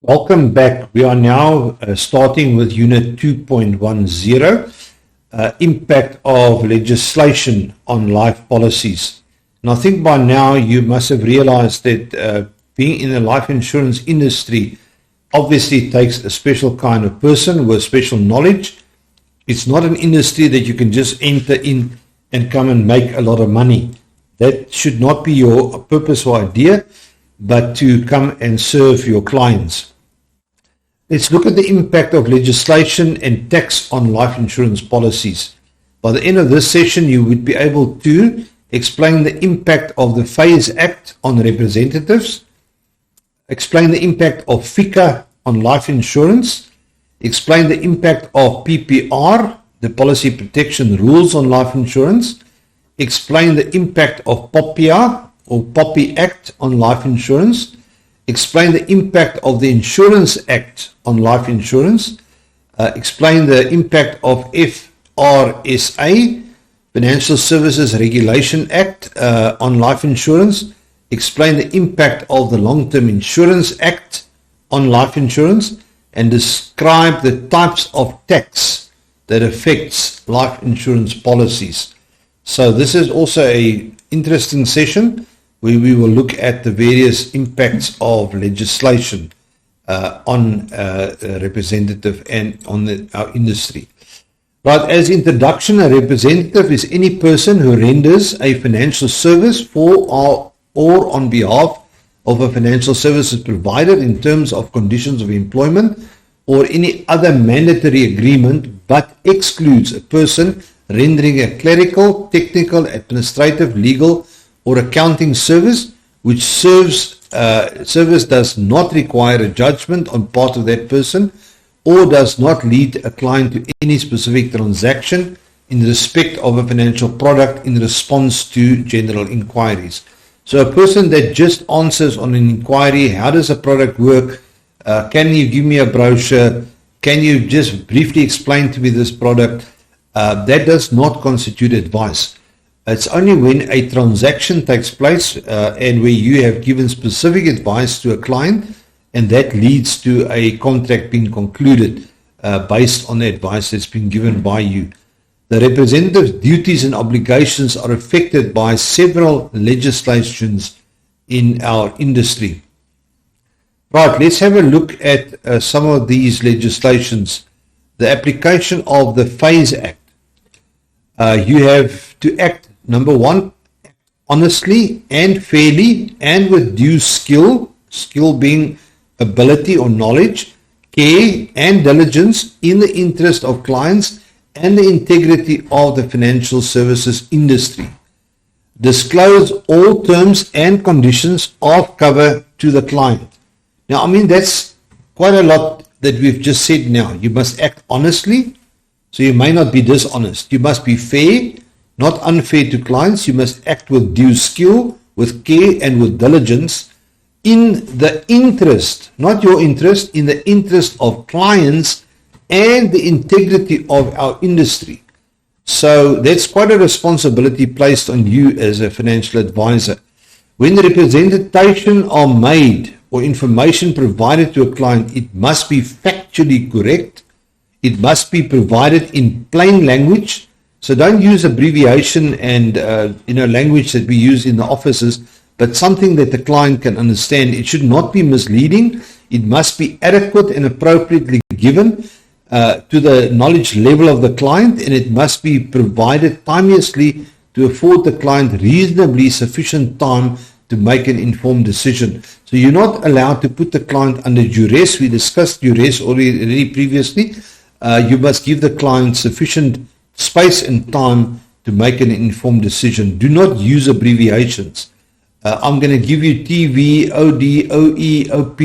Welcome back. We are now starting with Unit 2.10, Impact of Legislation on Life Policies. And I think by now you must have realized that being in the life insurance industry obviously takes a special kind of person with special knowledge. It's not an industry that you can just enter in and come and make a lot of money. That should not be your purpose or idea, but to come and serve your clients. Let's look at the impact of legislation and tax on life insurance policies. By the end of this session, you would be able to explain the impact of the Phase Act on representatives, explain the impact of FICA on life insurance, explain the impact of PPR, the policy protection rules on life insurance, explain the impact of POPIA or POPI Act on life insurance, explain the impact of the Insurance Act on life insurance, explain the impact of FRSA, Financial Services Regulation Act on life insurance, explain the impact of the Long-Term Insurance Act on life insurance, and describe the types of tax that affects life insurance policies. So this is also an interesting session where we will look at the various impacts of legislation on representative and on our industry. Right, as introduction, a representative is any person who renders a financial service for or on behalf of a financial services provider in terms of conditions of employment or any other mandatory agreement, but excludes a person rendering a clerical, technical, administrative, legal, or accounting service which service does not require a judgment on part of that person or does not lead a client to any specific transaction in respect of a financial product in response to general inquiries. So a person that just answers on an inquiry, how does a product work? Can you give me a brochure? Can you just briefly explain to me this product? That does not constitute advice. It's only when a transaction takes place and where you have given specific advice to a client and that leads to a contract being concluded based on the advice that's been given by you. The representative's duties and obligations are affected by several legislations in our industry. Right, let's have a look at some of these legislations. The application of the Phase Act. You have to act, number one, honestly and fairly and with due skill being ability or knowledge, care and diligence in the interest of clients and the integrity of the financial services industry. Disclose all terms and conditions of cover to the client. Now, I mean, that's quite a lot that we've just said now. You must act honestly, so you may not be dishonest. You must be fair, not unfair to clients. You must act with due skill, with care and with diligence in the interest, not your interest, in the interest of clients and the integrity of our industry. So that's quite a responsibility placed on you as a financial advisor. When the representation are made or information provided to a client, it must be factually correct. It must be provided in plain language. So don't use abbreviation and language that we use in the offices, but something that the client can understand. It should not be misleading. It must be adequate and appropriately given to the knowledge level of the client, and it must be provided timeously to afford the client reasonably sufficient time to make an informed decision. So you're not allowed to put the client under duress. We discussed duress already previously. You must give the client sufficient space and time to make an informed decision. Do not use abbreviations. I'm going to give you TV, OD, OE, OP.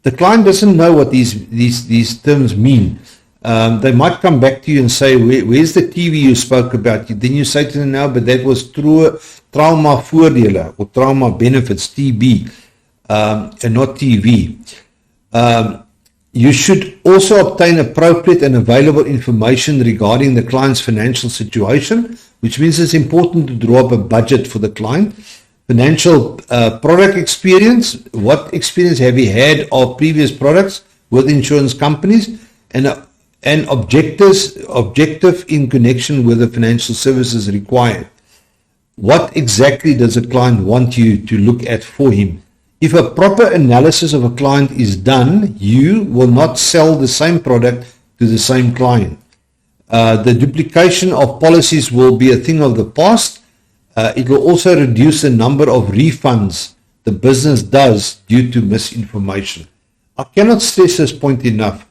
The client doesn't know what these terms mean. They might come back to you and say, where's the TV you spoke about? Then you say to them, no, but that was trauma voordele or trauma benefits, TB, and not TV. You should also obtain appropriate and available information regarding the client's financial situation, which means it's important to draw up a budget for the client. financial product experience. What experience have you had of previous products with insurance companies, and objective in connection with the financial services required. What exactly does a client want you to look at for him? If a proper analysis of a client is done, you will not sell the same product to the same client. The duplication of policies will be a thing of the past. It will also reduce the number of refunds the business does due to misinformation. I cannot stress this point enough.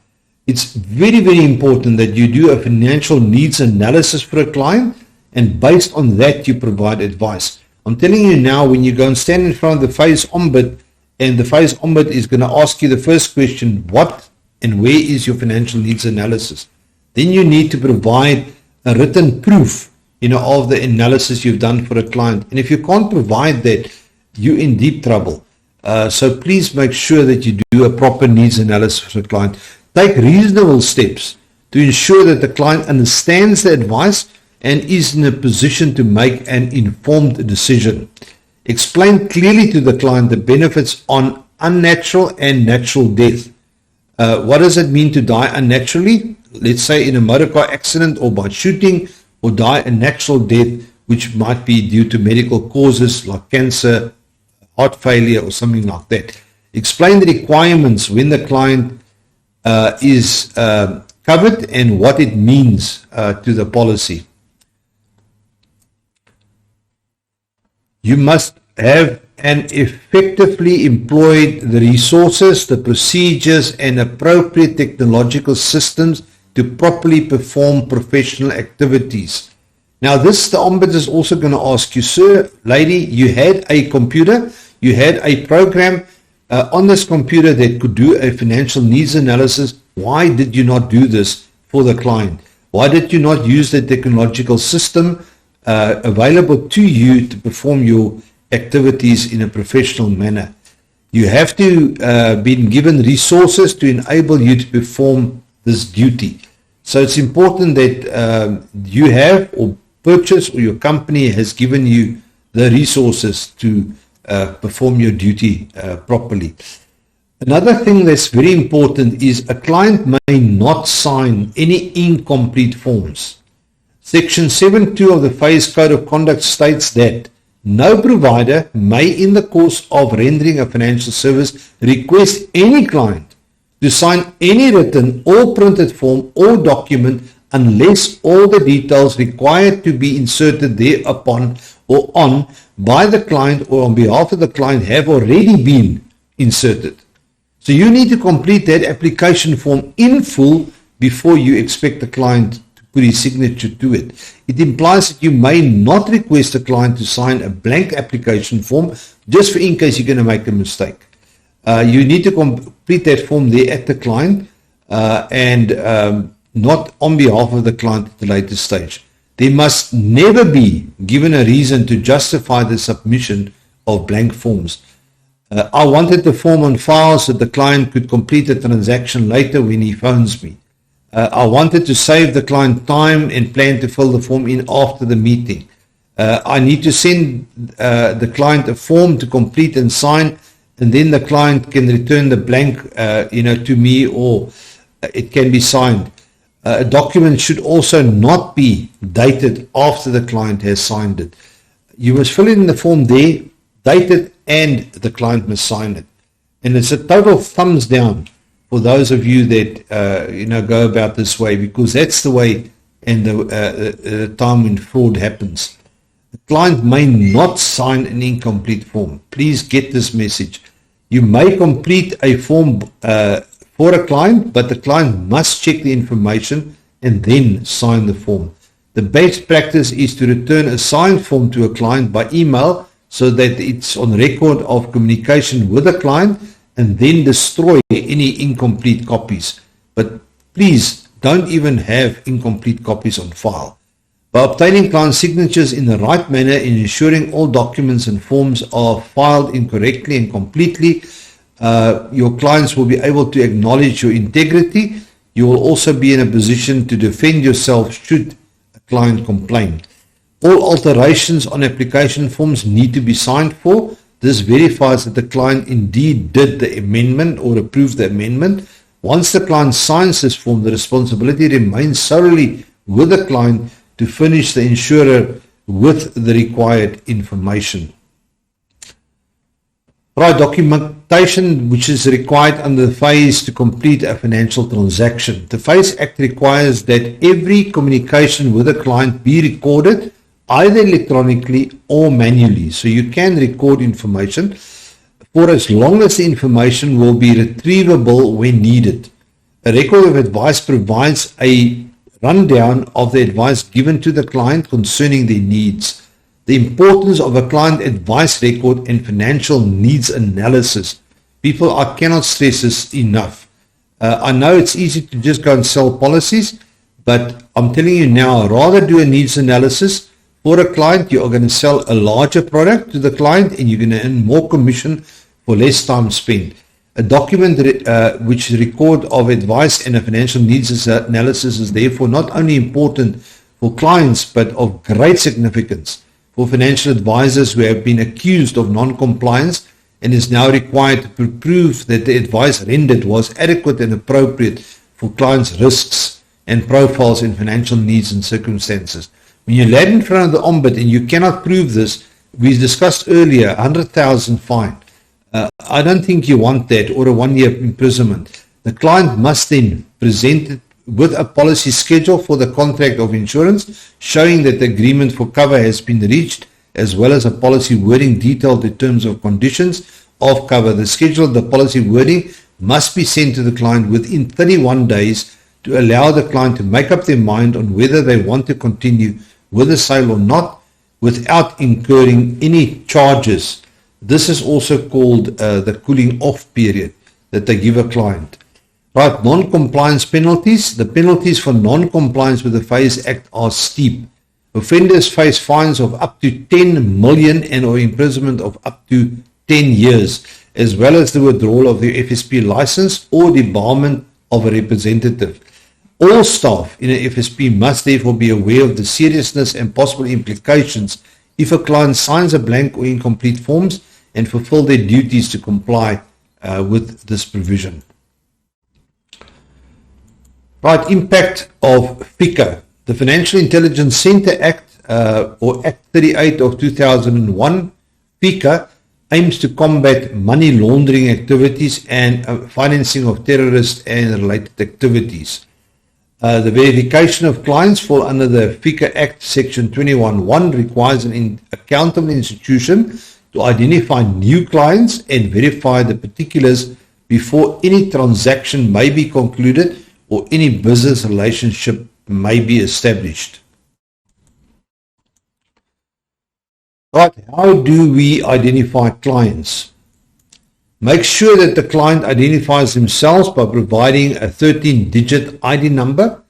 It's very, very important that you do a financial needs analysis for a client, and based on that, you provide advice. I'm telling you now, when you go and stand in front of the FAIS Ombud, and the FAIS Ombud is going to ask you the first question, what and where is your financial needs analysis? Then you need to provide a written proof, of the analysis you've done for a client. And if you can't provide that, you're in deep trouble. So please make sure that you do a proper needs analysis for the client. Take reasonable steps to ensure that the client understands the advice and is in a position to make an informed decision. Explain clearly to the client the benefits on unnatural and natural death. What does it mean to die unnaturally? Let's say in a motor car accident or by shooting, or die a natural death, which might be due to medical causes like cancer, heart failure, or something like that. Explain the requirements when the client is covered and what it means to the policy. You must have and effectively employed the resources, the procedures, and appropriate technological systems to properly perform professional activities. Now this, the Ombudsman is also going to ask you, sir, lady, you had a computer, you had a program on this computer that could do a financial needs analysis. Why did you not do this for the client? Why did you not use the technological system available to you to perform your activities in a professional manner? You have to be given resources to enable you to perform this duty. So it's important that you have or purchase, or your company has given you the resources to perform your duty properly. Another thing that's very important is a client may not sign any incomplete forms. Section 7.2 of the FAIS Code of Conduct states that no provider may, in the course of rendering a financial service, request any client to sign any written or printed form or document unless all the details required to be inserted thereupon or on by the client or on behalf of the client have already been inserted. So you need to complete that application form in full before you expect the client to put his signature to it. It implies that you may not request the client to sign a blank application form just for in case you're going to make a mistake. You need to complete that form there at the client and not on behalf of the client at the later stage. There must never be given a reason to justify the submission of blank forms. I wanted the form on file so the client could complete the transaction later when he phones me. I wanted to save the client time and plan to fill the form in after the meeting. I need to send the client a form to complete and sign, and then the client can return the blank to me, or it can be signed. A document should also not be dated after the client has signed it. You must fill in the form there, date it, and the client must sign it. And it's a total thumbs down for those of you that go about this way, because that's the way and the time when fraud happens. The client may not sign an incomplete form. Please get this message. You may complete a form for a client, but the client must check the information and then sign the form. The best practice is to return a signed form to a client by email so that it's on record of communication with the client, and then destroy any incomplete copies. But please don't even have incomplete copies on file. By obtaining client signatures in the right manner and ensuring all documents and forms are filed incorrectly and completely, your clients will be able to acknowledge your integrity. You will also be in a position to defend yourself should a client complain. All alterations on application forms need to be signed for. This verifies that the client indeed did the amendment or approved the amendment. Once the client signs this form, the responsibility remains solely with the client to furnish the insurer with the required information. Right, documentation which is required under the phase to complete a financial transaction. The Phase Act requires that every communication with the client be recorded either electronically or manually. So you can record information for as long as the information will be retrievable when needed. A record of advice provides a rundown of the advice given to the client concerning their needs. The importance of a client advice record and financial needs analysis. I cannot stress this enough. I know it's easy to just go and sell policies, but I'm telling you now, rather do a needs analysis. For a client, you are going to sell a larger product to the client and you're going to earn more commission for less time spent. A document which record of advice and a financial needs analysis is therefore not only important for clients but of great significance for financial advisors who have been accused of non-compliance and is now required to prove that the advice rendered was adequate and appropriate for clients' risks and profiles in financial needs and circumstances. When you land in front of the Ombud and you cannot prove this, we discussed earlier, 100,000 fine. I don't think you want that, or a 1-year imprisonment. The client must then present it with a policy schedule for the contract of insurance, showing that the agreement for cover has been reached, as well as a policy wording detailed in terms of conditions of cover. The schedule of the policy wording must be sent to the client within 31 days to allow the client to make up their mind on whether they want to continue with the sale or not without incurring any charges. This is also called the cooling off period that they give a client. Right, non-compliance penalties. The penalties for non-compliance with the Phase Act are steep. Offenders face fines of up to 10 million and or imprisonment of up to 10 years, as well as the withdrawal of the FSP license or debarment of a representative. All staff in an FSP must therefore be aware of the seriousness and possible implications if a client signs a blank or incomplete forms and fulfill their duties to comply with this provision. Right, impact of FICA. The Financial Intelligence Center Act, or Act 38 of 2001, FICA, aims to combat money laundering activities and financing of terrorist and related activities. The verification of clients fall under the FICA Act Section 21(1) requires an accountable institution to identify new clients and verify the particulars before any transaction may be concluded or any business relationship may be established. Right, how do we identify clients? Make sure that the client identifies themselves by providing a 13-digit ID number.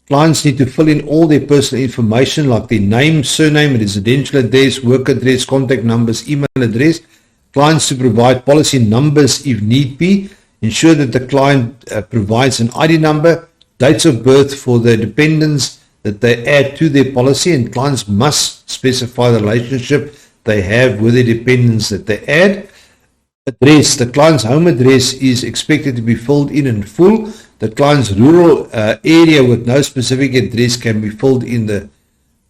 Clients need to fill in all their personal information like their name, surname, residential address, work address, contact numbers, email address. Clients to provide policy numbers if need be. Ensure that the client provides an ID number, dates of birth for the dependents that they add to their policy, and clients must specify the relationship they have with the dependents that they add. Address. The client's home address is expected to be filled in full. The client's rural area with no specific address can be filled in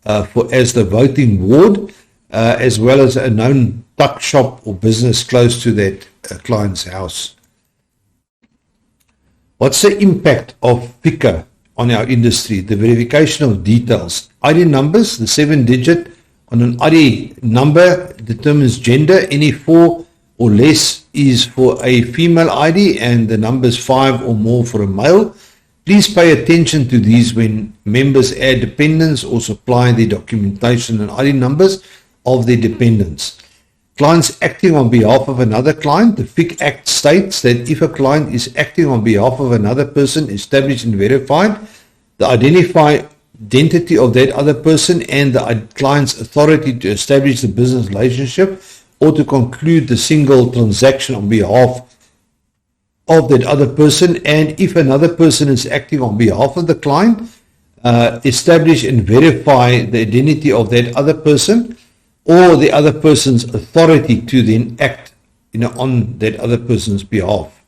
as the voting ward, as well as a known tuck shop or business close to that client's house. What's the impact of FICA on our industry? The verification of details. ID numbers, the 7-digit on an ID number determines gender. Any 4 or less is for a female ID and the numbers 5 or more for a male. Please pay attention to these when members add dependents or supply the documentation and ID numbers of their dependents. Clients acting on behalf of another client. The FIC Act states that if a client is acting on behalf of another person established and verified, the identity of that other person and the client's authority to establish the business relationship or to conclude the single transaction on behalf of that other person, and if another person is acting on behalf of the client, establish and verify the identity of that other person or the other person's authority to then act on that other person's behalf.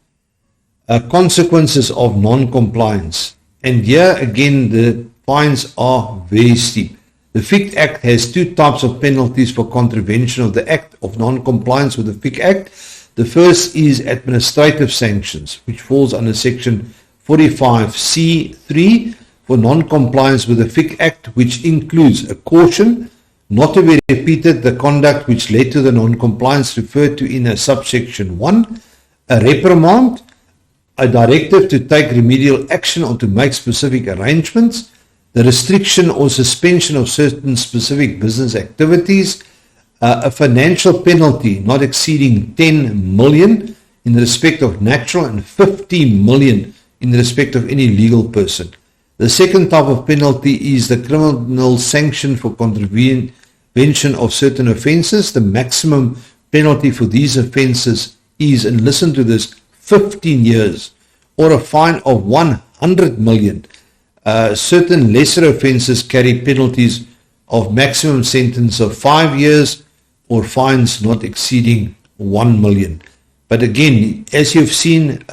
Consequences of non-compliance. And here again, the fines are very steep. The FIC Act has two types of penalties for contravention of the Act of non-compliance with the FIC Act. The first is administrative sanctions, which falls under Section 45C3 for non-compliance with the FIC Act, which includes a caution not to be repeated the conduct which led to the non-compliance referred to in a subsection 1, a reprimand, a directive to take remedial action or to make specific arrangements, the restriction or suspension of certain specific business activities, a financial penalty not exceeding 10 million in respect of natural and 50 million in respect of any legal person. The second type of penalty is the criminal sanction for contravention of certain offences. The maximum penalty for these offences is, and listen to this, 15 years or a fine of 100 million. Certain lesser offences carry penalties of maximum sentence of 5 years or fines not exceeding 1 million. But again, as you've seen,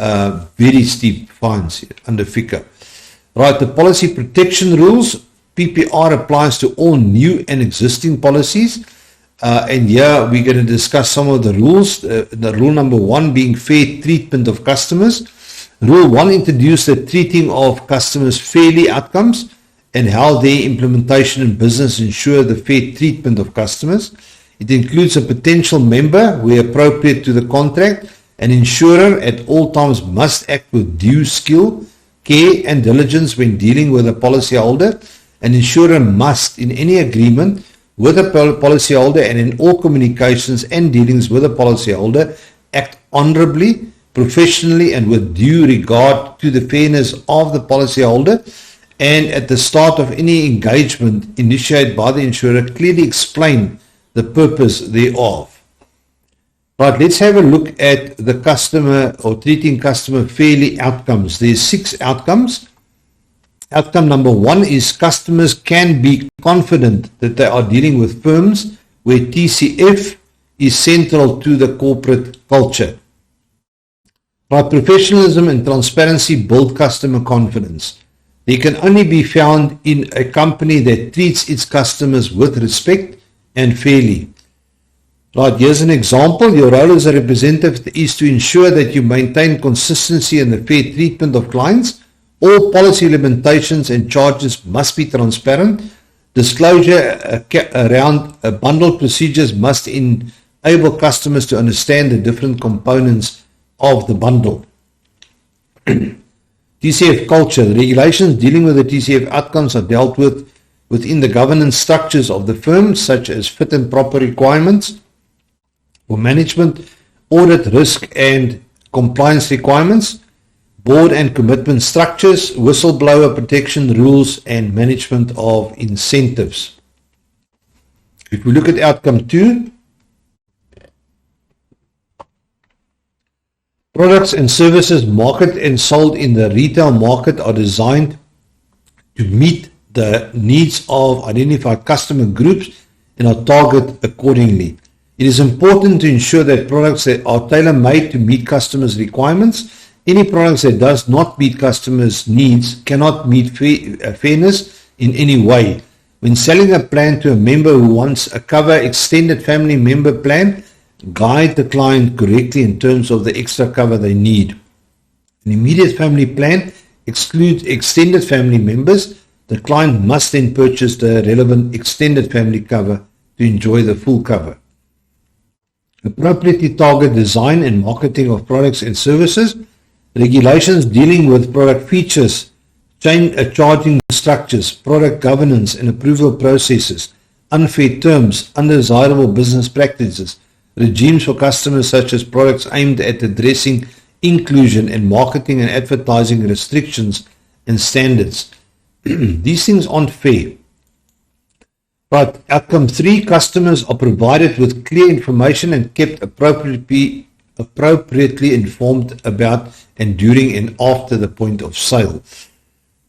very steep fines under FICA. Right, the policy protection rules, PPR applies to all new and existing policies. And here we're going to discuss some of the rules. The rule number 1 being fair treatment of customers. Rule 1 introduced the treating of customers fairly outcomes and how their implementation in business ensure the fair treatment of customers. It includes a potential member, where appropriate to the contract. An insurer at all times must act with due skill, care and diligence when dealing with a policyholder. An insurer must, in any agreement with a policyholder and in all communications and dealings with a policyholder, act honorably, professionally and with due regard to the fairness of the policyholder, and at the start of any engagement initiated by the insurer, clearly explain the purpose thereof. Right, let's have a look at the customer or treating customer fairly outcomes. There's 6 outcomes. Outcome number 1 is customers can be confident that they are dealing with firms where TCF is central to the corporate culture. Right, professionalism and transparency build customer confidence. They can only be found in a company that treats its customers with respect and fairly. Right, here's an example. Your role as a representative is to ensure that you maintain consistency in the fair treatment of clients. All policy limitations and charges must be transparent. Disclosure around bundle procedures must enable customers to understand the different components of the bundle. TCF culture. The regulations dealing with the TCF outcomes are dealt with within the governance structures of the firm, such as fit and proper requirements for management, audit, risk and compliance requirements, board and commitment structures, whistleblower protection rules and management of incentives. If we look at outcome 2, products and services marketed and sold in the retail market are designed to meet the needs of identified customer groups and are targeted accordingly. It is important to ensure that products that are tailor-made to meet customers' requirements. Any products that does not meet customers' needs cannot meet fairness in any way. When selling a plan to a member who wants a cover extended family member plan, guide the client correctly in terms of the extra cover they need. An immediate family plan excludes extended family members. The client must then purchase the relevant extended family cover to enjoy the full cover. Appropriately target design and marketing of products and services. Regulations dealing with product features, charging structures, product governance and approval processes, unfair terms, undesirable business practices, regimes for customers such as products aimed at addressing inclusion and marketing and advertising restrictions and standards. These things aren't fair. Right, outcome 3, customers are provided with clear information and kept appropriately informed about and during and after the point of sale.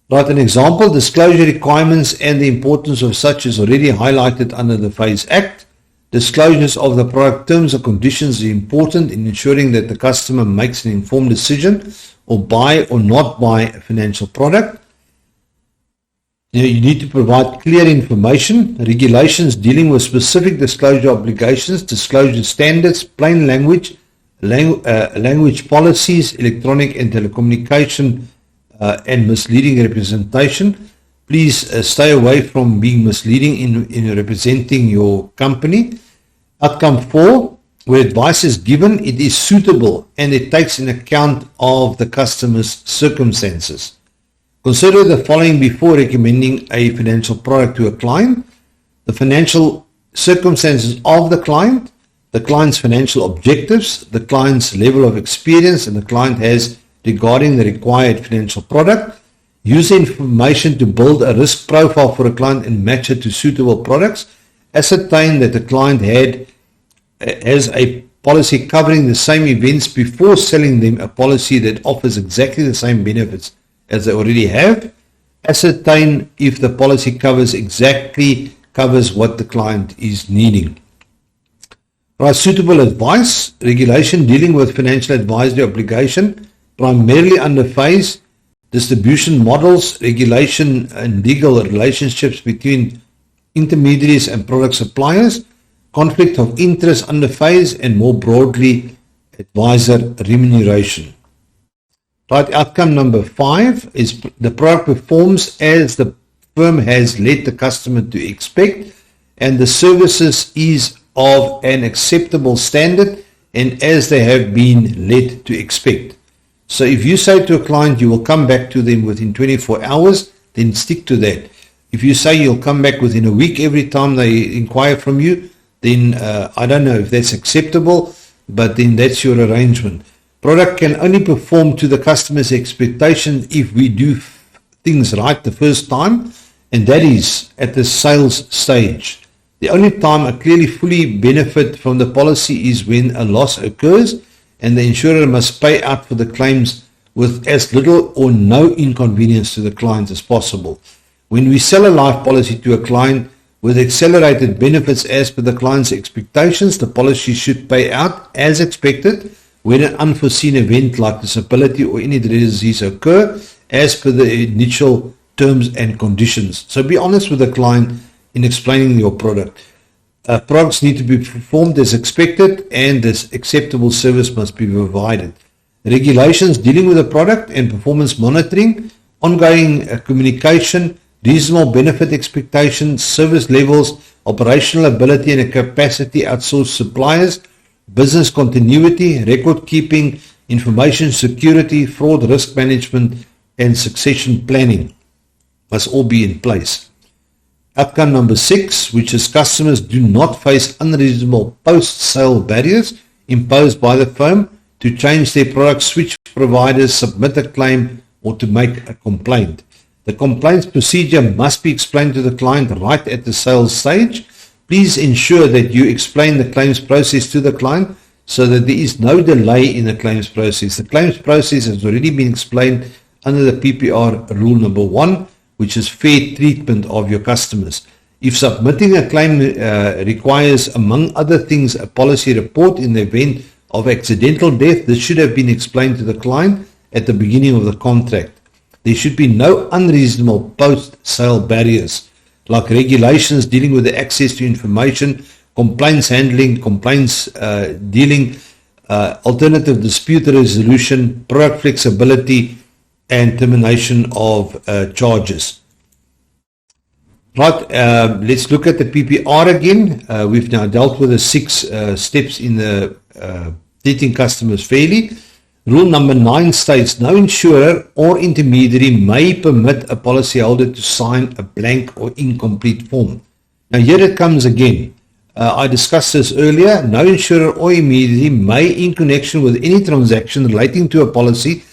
Right, an example, disclosure requirements and the importance of such is already highlighted under the FASE Act. Disclosures of the product terms and conditions are important in ensuring that the customer makes an informed decision or buy or not buy a financial product. You need to provide clear information, regulations dealing with specific disclosure obligations, disclosure standards, plain language, language policies, electronic and telecommunication, and misleading representation. Please stay away from being misleading in representing your company. Outcome 4, where advice is given, it is suitable and it takes in account of the customer's circumstances. Consider the following before recommending a financial product to a client: the financial circumstances of the client's financial objectives, the client's level of experience and the client has regarding the required financial product. Use information to build a risk profile for a client and match it to suitable products. Ascertain that the client has a policy covering the same events before selling them a policy that offers exactly the same benefits as they already have. Ascertain if the policy covers what the client is needing. Right, suitable advice, regulation dealing with financial advisory obligation, primarily under FASE, distribution models, regulation and legal relationships between intermediaries and product suppliers, conflict of interest under FASE, and more broadly, advisor remuneration. Right, outcome number 5 is the product performs as the firm has led the customer to expect, and the services is of an acceptable standard and as they have been led to expect. So if you say to a client you will come back to them within 24 hours, then stick to that. If you say you'll come back within a week every time they inquire from you, then I don't know if that's acceptable, but then that's your arrangement. Product can only perform to the customer's expectation if we do things right the first time, and that is at the sales stage. The only time I clearly fully benefit from the policy is when a loss occurs and the insurer must pay out for the claims with as little or no inconvenience to the client as possible. When we sell a life policy to a client with accelerated benefits as per the client's expectations, the policy should pay out as expected when an unforeseen event like disability or any disease occur as per the initial terms and conditions. So be honest with the client in explaining your product. Products need to be performed as expected and this acceptable service must be provided. Regulations dealing with the product and performance monitoring, ongoing communication, reasonable benefit expectations, service levels, operational ability and capacity, outsourced suppliers, business continuity, record keeping, information security, fraud risk management, and succession planning must all be in place. Outcome number 6, which is customers do not face unreasonable post-sale barriers imposed by the firm to change their product, switch providers, submit a claim, or to make a complaint. The complaints procedure must be explained to the client right at the sales stage. Please ensure that you explain the claims process to the client so that there is no delay in the claims process. The claims process has already been explained under the PPR rule number 1, which is fair treatment of your customers. If submitting a claim requires, among other things, a policy report in the event of accidental death, this should have been explained to the client at the beginning of the contract. There should be no unreasonable post-sale barriers, like regulations dealing with the access to information, complaints handling, complaints dealing, alternative dispute resolution, product flexibility, and termination of charges. Right, let's look at the PPR again. We've now dealt with the 6 steps in the treating customers fairly. Rule number 9 states, no insurer or intermediary may permit a policyholder to sign a blank or incomplete form. Now here it comes again. I discussed this earlier. No insurer or intermediary may, in connection with any transaction relating to a policy,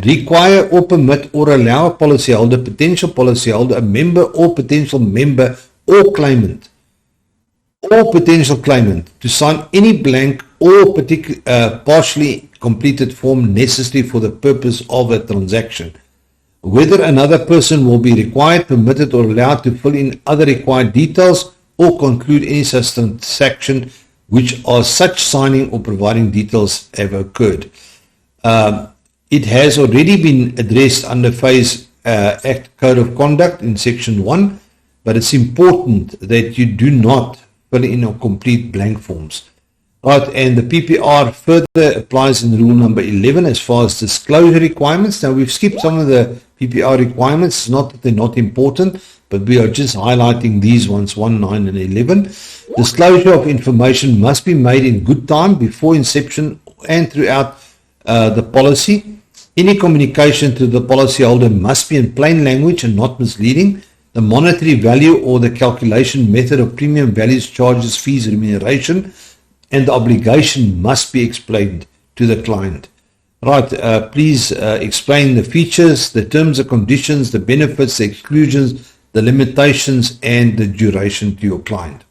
require or permit or allow a policyholder, potential policyholder, a member or potential member or claimant to sign any blank or partially completed form necessary for the purpose of a transaction. whether another person will be required, permitted, or allowed to fill in other required details or conclude any such transaction which are such signing or providing details have occurred. It has already been addressed under Phase Act Code of Conduct in Section 1, but it's important that you do not fill in or complete blank forms. Right, and the PPR further applies in rule number 11 as far as disclosure requirements. Now, we've skipped some of the PPR requirements. It's not that they're not important, but we are just highlighting these ones, 1, 9, and 11. Disclosure of information must be made in good time before inception and throughout the policy. Any communication to the policyholder must be in plain language and not misleading. The monetary value or the calculation method of premium values, charges, fees, remuneration, and the obligation must be explained to the client. Right, please explain the features, the terms and conditions, the benefits, the exclusions, the limitations, and the duration to your client.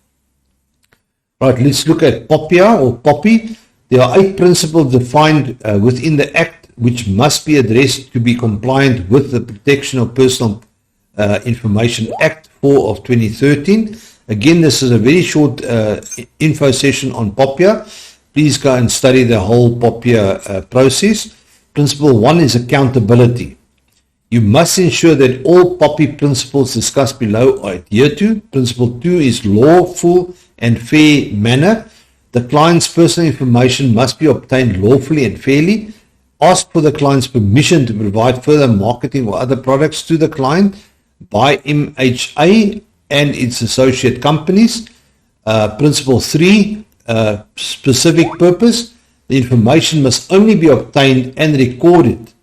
Right, let's look at POPIA or POPI. There are 8 principles defined within the Act which must be addressed to be compliant with the Protection of Personal Information Act 4 of 2013. Again, this is a very short info session on POPIA. Please go and study the whole POPIA process. Principle 1 is accountability. You must ensure that all POPI principles discussed below are adhered to. Principle 2 is lawful and fair manner. The client's personal information must be obtained lawfully and fairly. Ask for the client's permission to provide further marketing or other products to the client by MHA and its associate companies. Principle 3, specific purpose. The information must only be obtained and recorded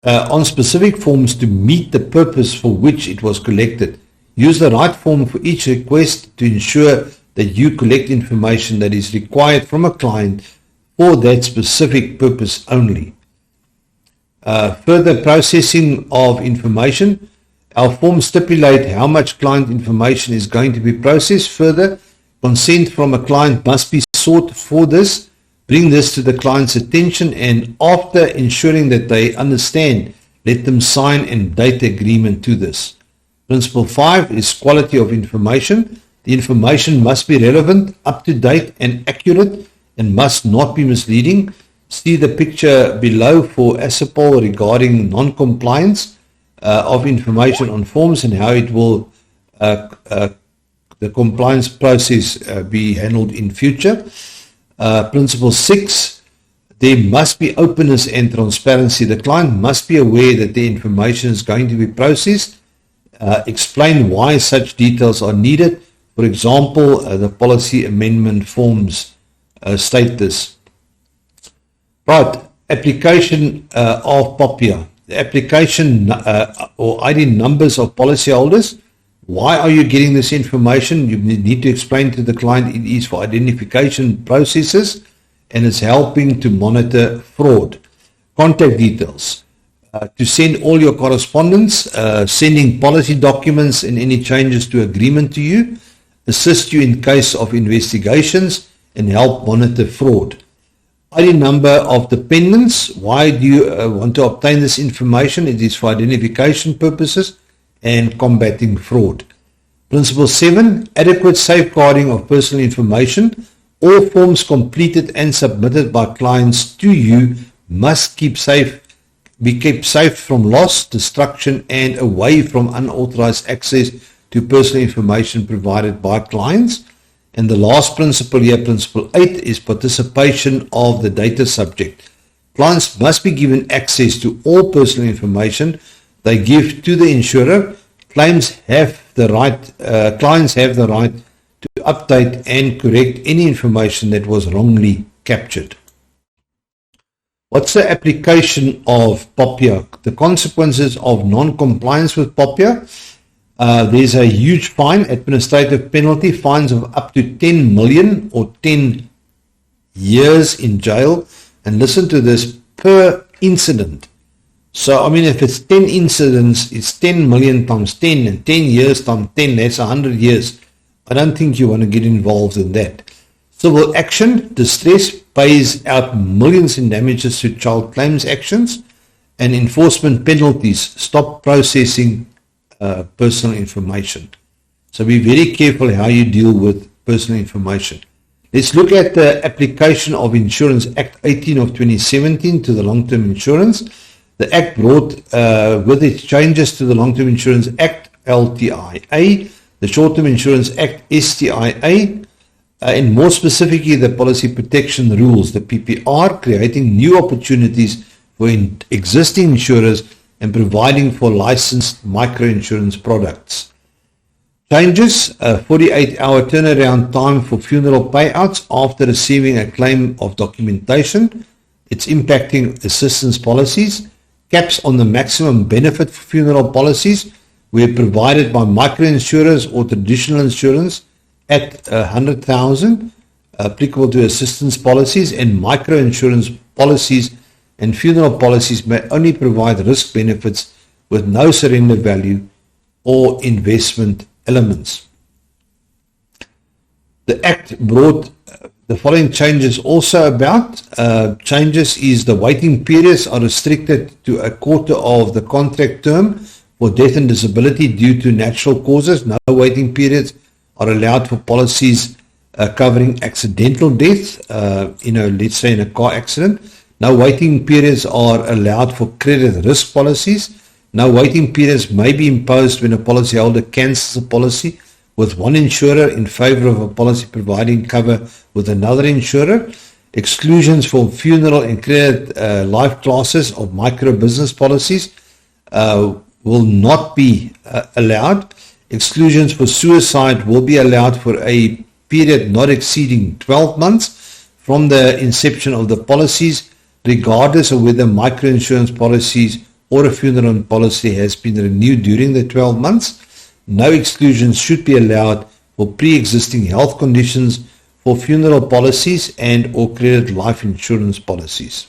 on specific forms to meet the purpose for which it was collected. Use the right form for each request to ensure that you collect information that is required from a client for that specific purpose only. Further processing of information. Our forms stipulate how much client information is going to be processed. Further, consent from a client must be sought for this. Bring this to the client's attention, and after ensuring that they understand, let them sign and date the agreement to this. Principle 5 is quality of information. The information must be relevant, up to date, and accurate, and must not be misleading. See the picture below for ASAPOL regarding non-compliance of information on forms and how it will the compliance process be handled in future. Principle 6, there must be openness and transparency. The client must be aware that the information is going to be processed. Explain why such details are needed. For example, the policy amendment forms state this. Right, application of POPIA. The application or ID numbers of policyholders. Why are you getting this information? You need to explain to the client it is for identification processes and it's helping to monitor fraud. Contact details. To send all your correspondence, sending policy documents and any changes to agreement to you, assist you in case of investigations, and help monitor fraud. ID number of dependents. Why do you want to obtain this information? It is for identification purposes and combating fraud. Principle 7, adequate safeguarding of personal information. All forms completed and submitted by clients to you must be kept safe from loss, destruction, and away from unauthorized access to personal information provided by clients. And the last principle here, principle 8, is participation of the data subject. Clients must be given access to all personal information they give to the insurer. Clients have the right to update and correct any information that was wrongly captured. What's the application of POPIA? The consequences of non-compliance with POPIA. There's a huge fine, administrative penalty, fines of up to 10 million or 10 years in jail. And listen to this, per incident. So, I mean, if it's 10 incidents, it's 10 million times 10, and 10 years times 10, that's 100 years. I don't think you want to get involved in that. Civil action, distress pays out millions in damages to child claims actions. and enforcement penalties stop processing personal information. So be very careful how you deal with personal information. Let's look at the application of Insurance Act 18 of 2017 to the long-term insurance. The Act brought with its changes to the Long-Term Insurance Act, LTIA, the Short-Term Insurance Act, STIA, and more specifically the Policy Protection Rules, the PPR, creating new opportunities for existing insurers and providing for licensed microinsurance products. Changes, a 48-hour turnaround time for funeral payouts after receiving a claim of documentation. It's impacting assistance policies. Caps on the maximum benefit for funeral policies were provided by microinsurers or traditional insurance at 100,000, applicable to assistance policies, and microinsurance policies and funeral policies may only provide risk benefits with no surrender value or investment elements. The Act brought the following changes also about. Changes is the waiting periods are restricted to a quarter of the contract term for death and disability due to natural causes. No waiting periods are allowed for policies covering accidental death, let's say in a car accident. No waiting periods are allowed for credit risk policies. No waiting periods may be imposed when a policyholder cancels a policy with one insurer in favor of a policy providing cover with another insurer. Exclusions for funeral and credit life classes of micro business policies will not be allowed. Exclusions for suicide will be allowed for a period not exceeding 12 months from the inception of the policies, regardless of whether microinsurance policies or a funeral policy has been renewed during the 12 months. No exclusions should be allowed for pre-existing health conditions for funeral policies and or credit life insurance policies.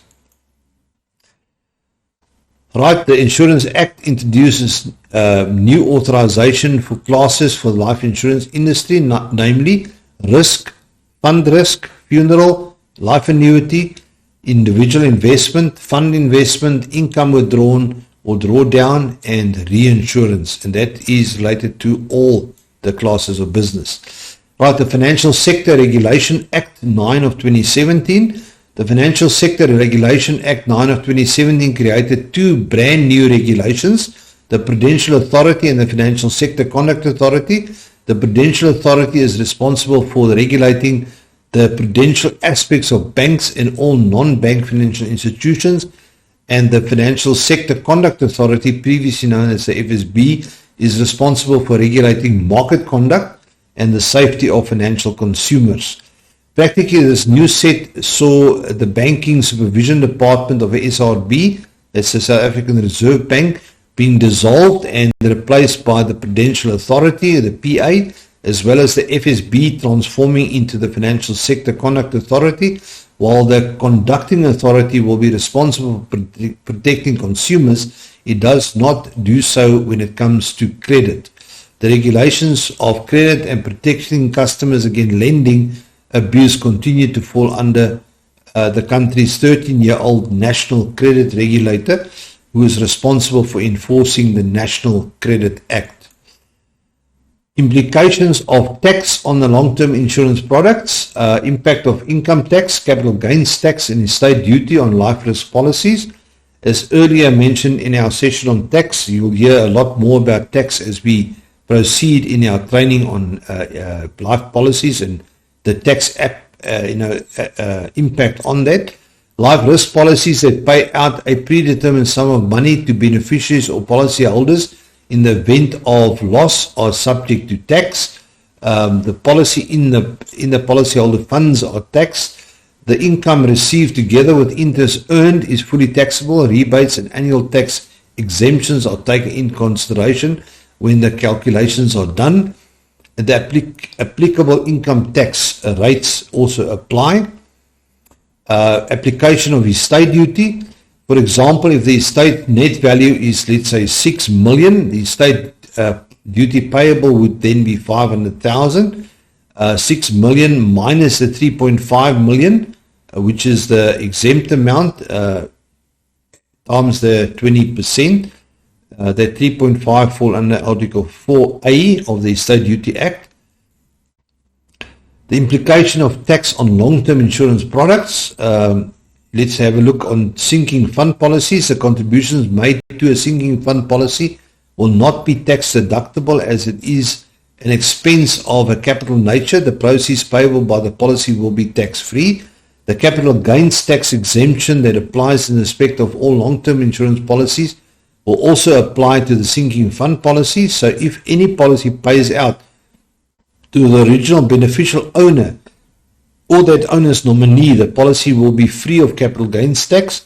Right, the Insurance Act introduces new authorization for classes for the life insurance industry, namely risk, fund risk, funeral, life annuity, individual investment, fund investment, income withdrawn or drawdown, and reinsurance. And that is related to all the classes of business. Right, the Financial Sector Regulation Act 9 of 2017. The Financial Sector Regulation Act 9 of 2017 created two brand new regulations, the Prudential Authority and the Financial Sector Conduct Authority. The Prudential Authority is responsible for regulating the prudential aspects of banks and all non-bank financial institutions, and the Financial Sector Conduct Authority, previously known as the FSB, is responsible for regulating market conduct and the safety of financial consumers. Practically, this new set saw the Banking Supervision Department of the SRB, that's the South African Reserve Bank, being dissolved and replaced by the Prudential Authority, the PA, as well as the FSB transforming into the Financial Sector Conduct Authority, while the Conducting Authority will be responsible for protecting consumers. It does not do so when it comes to credit. The regulations of credit and protecting customers against lending abuse continue to fall under the country's 13-year-old National Credit Regulator, who is responsible for enforcing the National Credit Act. Implications of tax on the long-term insurance products, impact of income tax, capital gains tax, and estate duty on life risk policies. As earlier mentioned in our session on tax, you will hear a lot more about tax as we proceed in our training on life policies and the tax impact on that. Life risk policies that pay out a predetermined sum of money to beneficiaries or policyholders in the event of loss are subject to tax. The policy in the policyholder funds are taxed. The income received together with interest earned is fully taxable. Rebates and annual tax exemptions are taken in consideration when the calculations are done. The applicable income tax rates also apply. Application of estate duty. For example, if the estate net value is, let's say, 6 million, the estate duty payable would then be 500,000. 6 million minus the 3.5 million, which is the exempt amount, times the 20%. That 3.5 fall under Article 4A of the Estate Duty Act. The implication of tax on long-term insurance products. Let's have a look on sinking fund policies. The contributions made to a sinking fund policy will not be tax deductible as it is an expense of a capital nature. The proceeds payable by the policy will be tax-free. The capital gains tax exemption that applies in respect of all long-term insurance policies will also apply to the sinking fund policy. So if any policy pays out to the original beneficial owner or that owner's nominee, the policy will be free of capital gains tax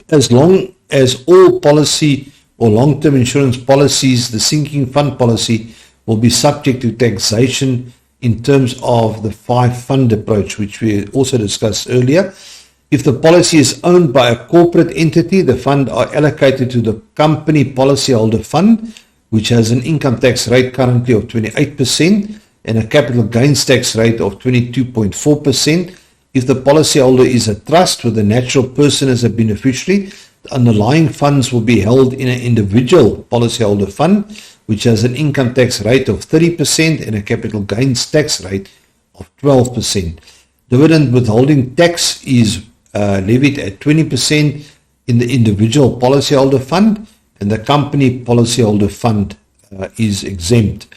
as long as all policy or long-term insurance policies, the sinking fund policy, will be subject to taxation in terms of the five-fund approach, which we also discussed earlier. If the policy is owned by a corporate entity, the funds are allocated to the company policyholder fund, which has an income tax rate currently of 28% and a capital gains tax rate of 22.4%. If the policyholder is a trust with a natural person as a beneficiary, the underlying funds will be held in an individual policyholder fund, which has an income tax rate of 30% and a capital gains tax rate of 12%. Dividend withholding tax is levied at 20% in the individual policyholder fund, and the company policyholder fund is exempt.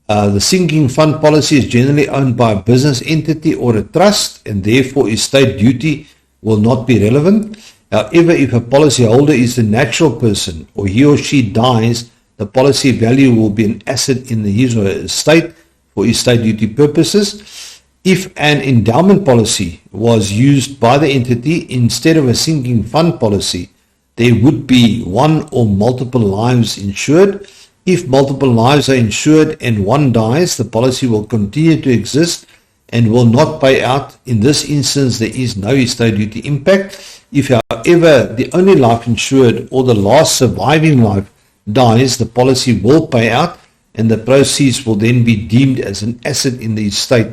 The sinking fund policy is generally owned by a business entity or a trust, and therefore estate duty will not be relevant. However, if a policyholder is a natural person or he or she dies, the policy value will be an asset in his or her estate for estate duty purposes. If an endowment policy was used by the entity instead of a sinking fund policy, there would be one or multiple lives insured. If multiple lives are insured and one dies, the policy will continue to exist and will not pay out. In this instance, there is no estate duty impact. If, however, the only life insured or the last surviving life dies, the policy will pay out and the proceeds will then be deemed as an asset in the estate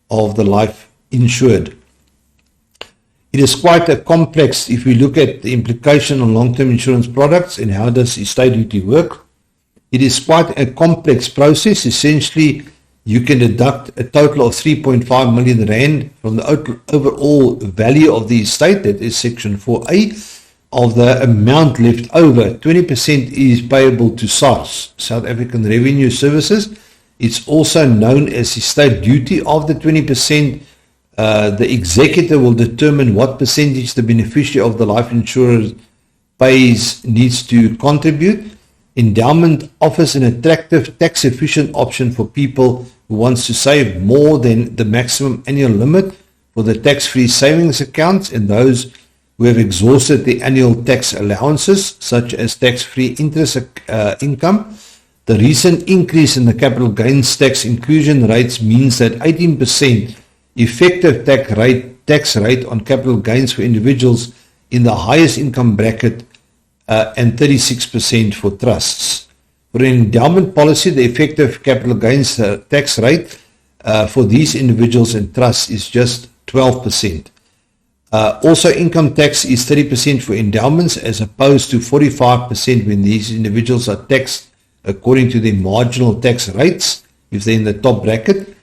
of the life insured. It is quite a complex if we look at the implication on long-term insurance products and how does estate duty work. It is quite a complex process. Essentially, you can deduct a total of 3.5 million rand from the overall value of the estate, that is section 4A. Of the amount left over, 20% is payable to SARS, South African Revenue Services. It's also known as estate duty. Of the 20%, the executor will determine what percentage the beneficiary of the life insurer needs to contribute. Endowment offers an attractive tax-efficient option for people who wants to save more than the maximum annual limit for the tax-free savings accounts and those who have exhausted the annual tax allowances, such as tax-free interest income. The recent increase in the capital gains tax inclusion rates means that 18% effective tax rate on capital gains for individuals in the highest income bracket and 36% for trusts. For an endowment policy, the effective capital gains tax rate for these individuals and trusts is just 12%. Also, income tax is 30% for endowments as opposed to 45% when these individuals are taxed according to their marginal tax rates, if they're in the top bracket,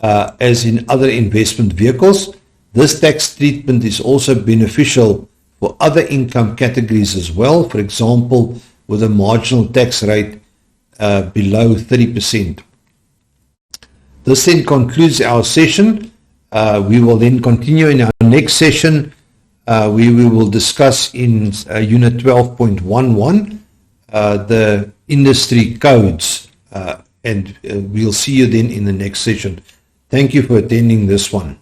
as in other investment vehicles. This tax treatment is also beneficial for other income categories as well, for example, with a marginal tax rate below 30%. This then concludes our session. We will then continue in our next session. We will discuss in Unit 12.11 the industry codes, and we'll see you then in the next session. Thank you for attending this one.